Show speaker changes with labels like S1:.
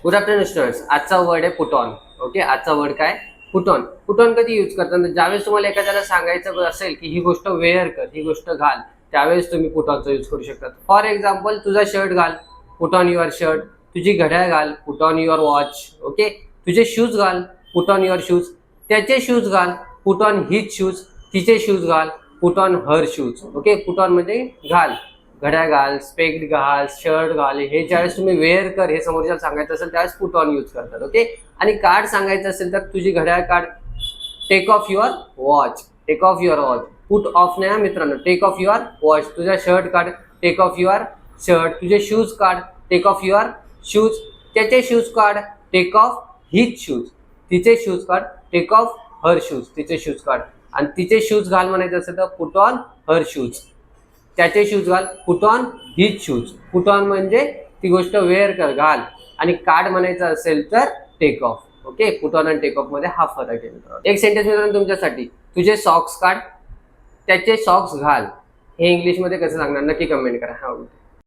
S1: Good afternoon students. आजचा word आहे put on. Okay, आजचा वर्ड काय? Put on. पुट ऑन कधी यूज करतात? ज्यावेळेस तुम्हाला एखाद्याला सांगायचं असेल की ही गोष्ट वेअर कर, ही गोष्ट घाल, त्यावेळेस तुम्ही पुट ऑनचा यूज करू शकता. फॉर एक्झाम्पल, तुझा शर्ट घाल, पुट ऑन युअर शर्ट. तुझी घड्याळ घाल, put on your watch. Okay, तुझे शूज घाल, पुट ऑन युअर शूज. त्याचे शूज घाल, पुट ऑन हिज शूज. तिचे शूज घाल, put on her shoes. Okay, put on म्हणजे घाल, घड्याळ घाल, स्पेक्ट घाल, शर्ट घाल. हे ज्यावेळेस तुम्ही वेअर कर हे समोरच्याला सांगायचं असेल त्यावेळेस पुट ऑन यूज करतात. ओके, आणि कार्ड सांगायचं असेल तर तुझी घड्याळ काढ, take off your watch. Take off your watch, put off नाही मित्रांनो, टेक ऑफ युअर वॉच. तुझा शर्ट काढ, टेक ऑफ युअर शर्ट. तुझे शूज काढ, टेक ऑफ युअर शूज. त्याचे शूज काढ, टेक ऑफ हिज शूज. तिचे शूज काढ, टेक ऑफ हर शूज. तिचे शूज काढ. आणि तिचे शूज घाल म्हणायचं असेल तर पुट ऑन हर शूज. त्याचे शूज घाल, put on his shoes. Put on म्हणजे ती गोष्ट वेअर कर, घाल. आणि कार्ड म्हणायचं असेल तर take off. Okay, put on आणि टेक ऑफ मध्ये हा फरक आहे. एक सेंटेन्स मित्रांनो तुमच्यासाठी, तुझे सॉक्स काढ, त्याचे सॉक्स घाल. हे इंग्लिश मध्ये कसं सांगणार नक्की कमेंट करा. हा